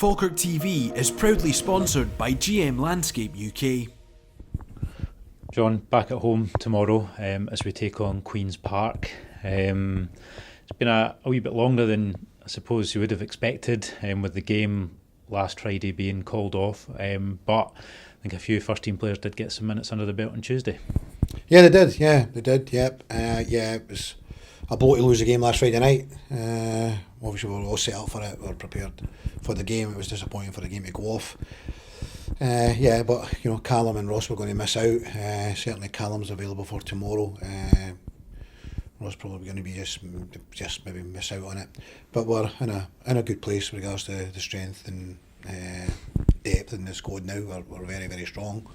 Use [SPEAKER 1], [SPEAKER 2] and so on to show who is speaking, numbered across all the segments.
[SPEAKER 1] Falkirk TV is proudly sponsored by GM Landscape UK.
[SPEAKER 2] John, back at home tomorrow as we take on Queen's Park. It's been a wee bit longer than I suppose you would have expected with the game last Friday being called off. But I think a few first team players did get some minutes under the belt on Tuesday.
[SPEAKER 3] Yeah, they did. Yep. It was a blow to lose the game last Friday night. Obviously, we were all set up for it. We were prepared for the game. It was disappointing for the game to go off. But Callum and Ross were going to miss out. Certainly, Callum's available for tomorrow. Ross probably going to be just maybe miss out on it. But we're in a good place with regards to the strength and depth in the squad now. We're very, very strong.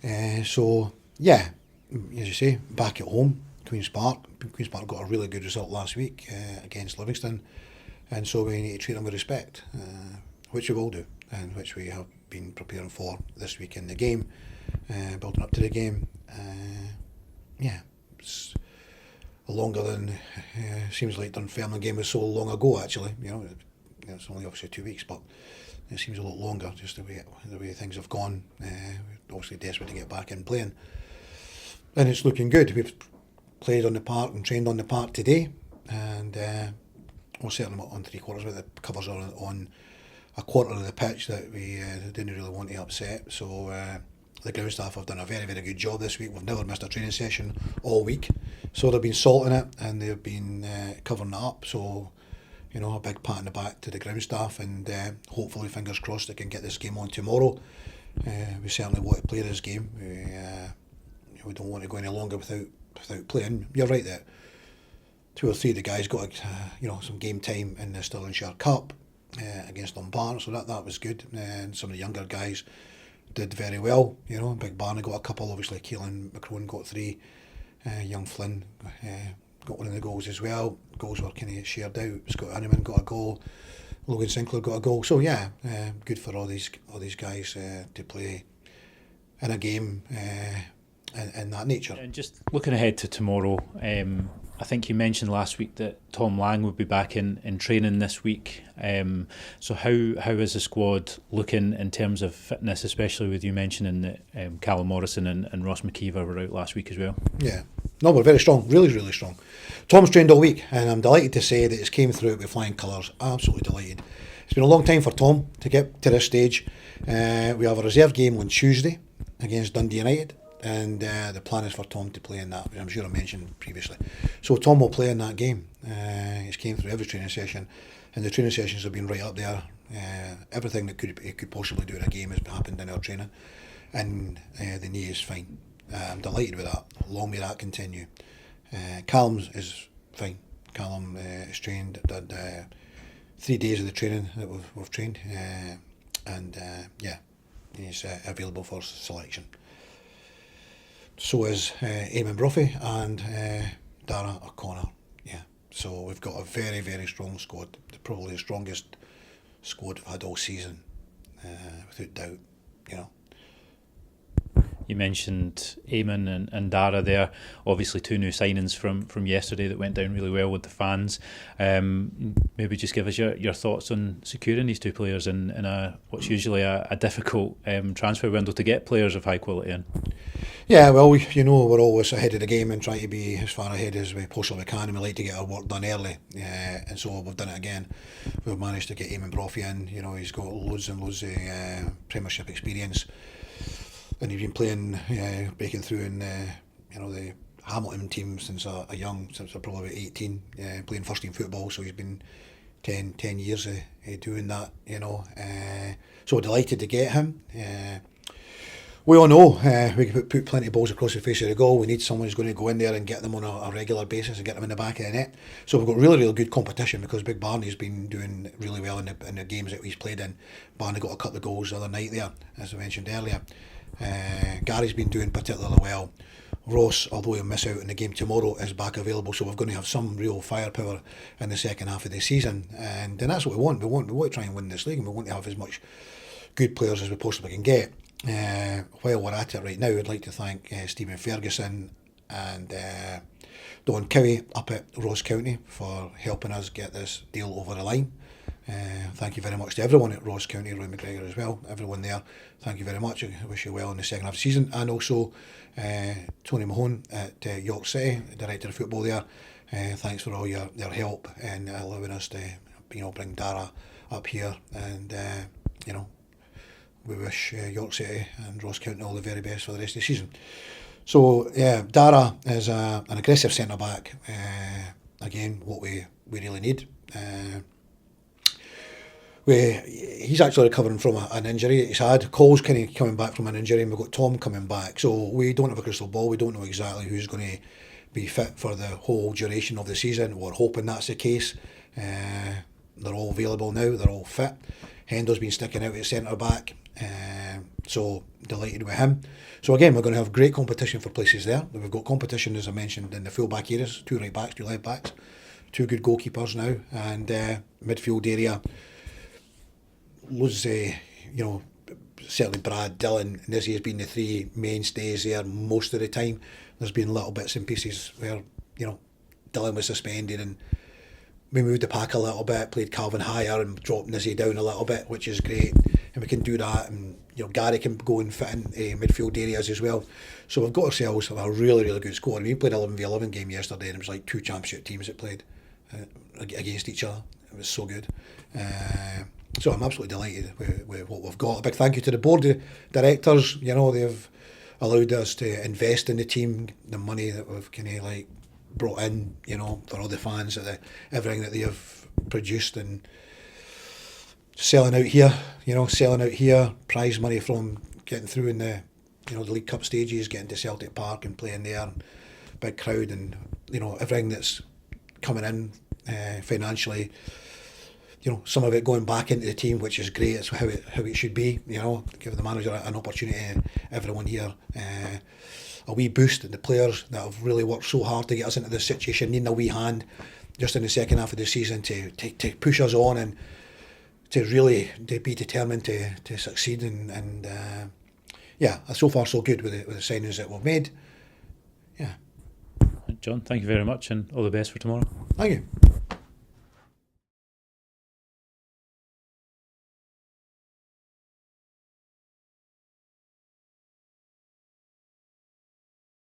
[SPEAKER 3] As you say, back at home, Queen's Park. Queen's Park got a really good result last week against Livingston, and so we need to treat them with respect, which we will do, and which we have been preparing for this week in the game, building up to the game. It's longer than seems like Dunfermline game was so long ago. Actually, it's only obviously 2 weeks, but it seems a lot longer just the way things have gone. We're obviously desperate to get back in playing, and it's looking good. We've played on the park and trained on the park today, and we're certainly on 3/4 of it. The covers are on a quarter of the pitch that we didn't really want to upset. So the ground staff have done a very, very good job this week. We've never missed a training session all week, so they've been salting it and they've been covering it up. So a big pat on the back to the ground staff, and hopefully, fingers crossed, they can get this game on tomorrow. We certainly want to play this game. We don't want to go any longer without playing. You're right that 2 or 3 of the guys got some game time in the Stirlingshire Cup against Lombard, so that was good. And some of the younger guys did very well. Big Barney got a couple. Obviously, Keelan McGlynn got 3. Young Flynn got one of the goals as well. Goals were kind of shared out. Scott Hanneman got a goal. Logan Sinclair got a goal. So good for all these guys to play in a game in that nature.
[SPEAKER 2] And just looking ahead to tomorrow, I think you mentioned last week that Tom Lang would be back in training this week. So how is the squad looking in terms of fitness, especially with you mentioning that Callum Morrison and Ross McKeever were out last week as well?
[SPEAKER 3] Yeah. No, we're very strong, really, really strong. Tom's trained all week, and I'm delighted to say that it's came through with flying colours. Absolutely delighted. It's been a long time for Tom to get to this stage. We have a reserve game on Tuesday against Dundee United, and the plan is for Tom to play in that, which I'm sure I mentioned previously. So Tom will play in that game. He's came through every training session, and the training sessions have been right up there. Everything that he could possibly do in a game has happened in our training, and the knee is fine. I'm delighted with that. Long may that continue. Callum is fine. Callum is trained, did 3 days of the training that we've trained, and he's available for selection. So is Eamon Brophy and Dara O'Connor. So we've got a very, very strong squad. Probably the strongest squad we've had all season, without doubt.
[SPEAKER 2] You mentioned Eamon and Dara there. Obviously 2 new signings from yesterday that went down really well with the fans. Maybe just give us your thoughts on securing these 2 players in what's usually a difficult transfer window to get players of high quality in.
[SPEAKER 3] Yeah, well, we're always ahead of the game and try to be as far ahead as we possibly can, and we like to get our work done early. And so we've done it again. We've managed to get Eamon Brophy in. He's got loads and loads of Premiership experience. And he's been playing, breaking through in the Hamilton team since probably about 18, playing first team football. So he's been 10 years doing that, So we're delighted to get him. We all know we can put plenty of balls across the face of the goal. We need someone who's going to go in there and get them on a regular basis and get them in the back of the net. So we've got really, really good competition because Big Barney's been doing really well in the games that he's played in. Barney got a couple of goals the other night there, as I mentioned earlier. Gary's been doing particularly well. Ross, although he'll miss out in the game tomorrow, is back available, so we're going to have some real firepower in the second half of the season, and that's what we want. We want to try and win this league, and we want to have as much good players as we possibly can get. While we're at it right now, I'd like to thank Stephen Ferguson and Don Cowie up at Ross County for helping us get this deal over the line. Thank you very much to everyone at Ross County, Roy McGregor as well. Everyone there, thank you very much. I wish you well in the second half of the season. And also Tony Mahone at York City, Director of Football there. Thanks for all your help and allowing us to bring Dara up here. And we wish York City and Ross County all the very best for the rest of the season. So yeah, Dara is an aggressive centre back. Again, what we really need. He's actually recovering from an injury he's had. Cole's kind of coming back from an injury, and we've got Tom coming back. So we don't have a crystal ball. We don't know exactly who's going to be fit for the whole duration of the season. We're hoping that's the case. They're all available now. They're all fit. Hendo's been sticking out at centre back. So delighted with him. So again, we're going to have great competition for places there. We've got competition, as I mentioned, in the full back areas. 2 right backs, 2 left backs, 2 good goalkeepers now, and midfield area. Loads, certainly Brad, Dylan, Nizzy has been the 3 mainstays there most of the time. There's been little bits and pieces where, Dylan was suspended and we moved the pack a little bit, played Calvin higher and dropped Nizzy down a little bit, which is great. And we can do that, and Gary can go and fit in midfield areas as well. So we've got ourselves a really, really good squad. We played 11v11 game yesterday, and it was like 2 championship teams that played against each other. It was so good. So I'm absolutely delighted with what we've got. A big thank you to the board of directors. They've allowed us to invest in the team, the money that we've kind of brought in, for all the fans, everything that they have produced, and selling out here, prize money from getting through in the League Cup stages, getting to Celtic Park and playing there, and big crowd, and everything that's coming in financially. Some of it going back into the team, which is great. It's how it should be. Give the manager an opportunity. Everyone here, a wee boost. The players that have really worked so hard to get us into this situation, needing a wee hand just in the second half of the season to push us on and to be determined to succeed. And so far so good with the signings that we've made. Yeah.
[SPEAKER 2] John, thank you very much, and all the best for tomorrow.
[SPEAKER 3] Thank you.